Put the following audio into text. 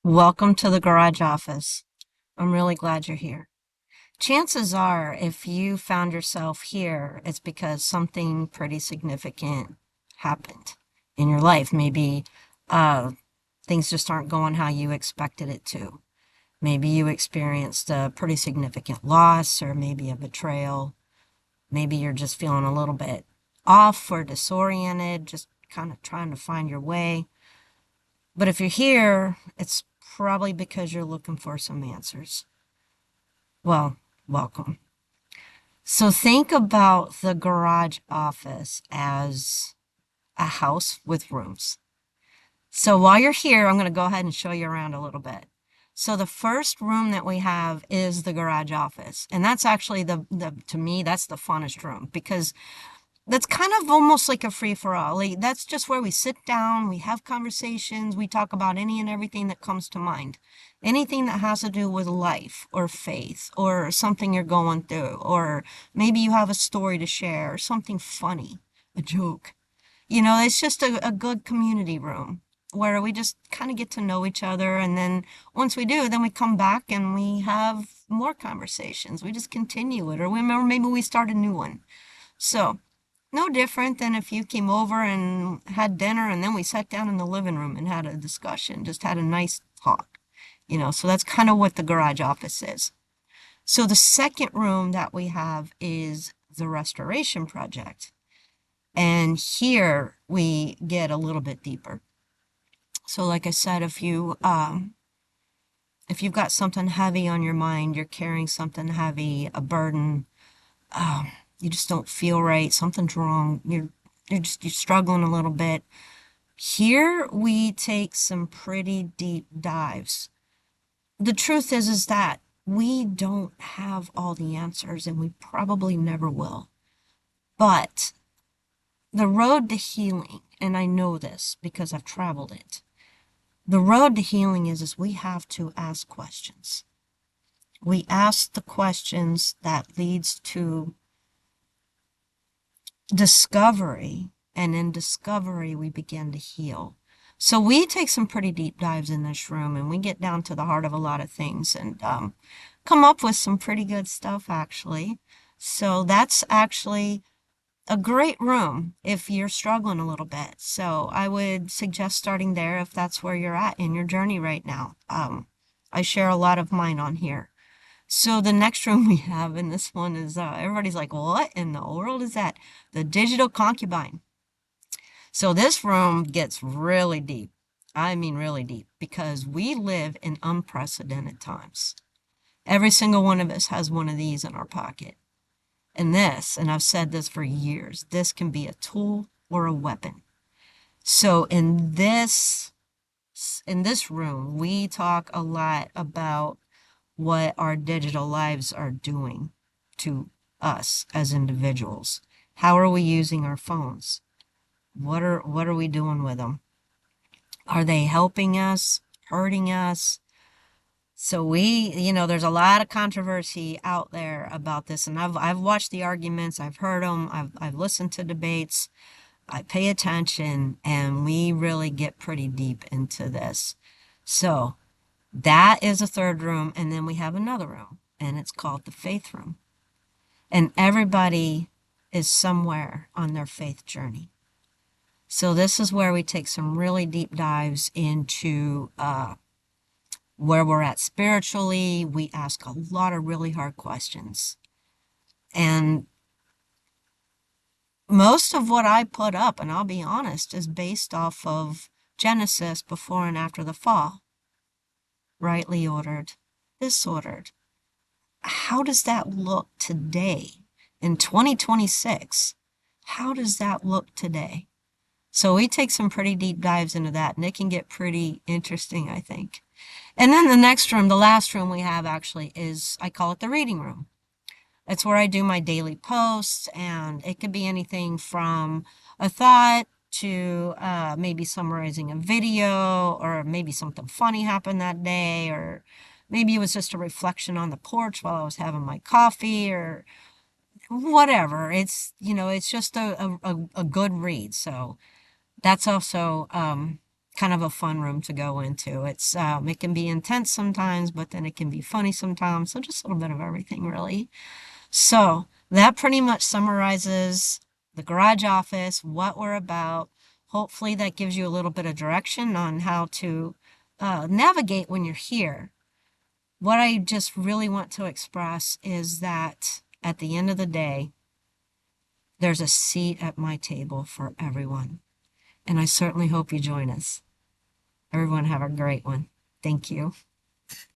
Welcome to the garage office. I'm really glad you're here. Chances are, if you found yourself here, it's because something pretty significant happened in your life. Maybe uh, things just aren't going how you expected it to. Maybe you experienced a pretty significant loss, or maybe a betrayal. Maybe you're just feeling a little bit off or disoriented, just kind of trying to find your way. But if you're here, it's probably because you're looking for some answers. Well, welcome. So think about the garage office as a house with rooms. So while you're here, I'm going to go ahead and show you around a little bit. So the first room that we have is the garage office. And that's actually to me, that's the funnest room because that's kind of almost like a free for all. Like, that's just where we sit down, we have conversations, we talk about any and everything that comes to mind. Anything that has to do with life or faith or something you're going through, or maybe you have a story to share, or something funny, a joke. It's just a good community room where we just kind of get to know each other. And then once we do, then we come back and we have more conversations. We just continue it, or maybe we start a new one. So, no different than if you came over and had dinner and then we sat down in the living room and had a discussion, just had a nice talk. So that's kind of what the garage office is. So the second room that we have is the restoration project. And here we get a little bit deeper. So like I said, if you've got something heavy on your mind, you're carrying something heavy, a burden, you just don't feel right, something's wrong, you're struggling a little bit. Here we take some pretty deep dives. The truth is that we don't have all the answers and we probably never will. But the road to healing, and I know this because I've traveled it, the road to healing is we have to ask questions. We ask the questions that leads to discovery, and in discovery, we begin to heal. So we take some pretty deep dives in this room and we get down to the heart of a lot of things and come up with some pretty good stuff, actually. So that's actually a great room if you're struggling a little bit. So I would suggest starting there if that's where you're at in your journey right now. I share a lot of mine on here. So the next room we have, and this one is, everybody's like, what in the world is that? The digital concubine. So this room gets really deep. I mean, really deep, because we live in unprecedented times. Every single one of us has one of these in our pocket. And I've said this for years, this can be a tool or a weapon. So in this room, we talk a lot about what our digital lives are doing to us as individuals. How are we using our phones? What are we doing with them? Are they helping us, hurting us? So there's a lot of controversy out there about this, and I've watched the arguments, I've heard them, I've listened to debates, I pay attention, and we really get pretty deep into this. So that is a third room, and then we have another room, and it's called the faith room. And everybody is somewhere on their faith journey. So this is where we take some really deep dives into where we're at spiritually. We ask a lot of really hard questions. And most of what I put up, and I'll be honest, is based off of Genesis before and after the fall. Rightly ordered, disordered. How does that look today in 2026? How does that look today? So we take some pretty deep dives into that, and it can get pretty interesting, I think. And then the next room, the last room we have actually is, I call it the reading room. It's where I do my daily posts, and it could be anything from a thought to maybe summarizing a video, or maybe something funny happened that day, or maybe it was just a reflection on the porch while I was having my coffee, or whatever. It's just a good read. So that's also kind of a fun room to go into. It can be intense sometimes, but then it can be funny sometimes. So just a little bit of everything, really. So that pretty much summarizes the garage office, what we're about. Hopefully that gives you a little bit of direction on how to navigate when you're here. What I just really want to express is that at the end of the day, there's a seat at my table for everyone. And I certainly hope you join us. Everyone have a great one. Thank you.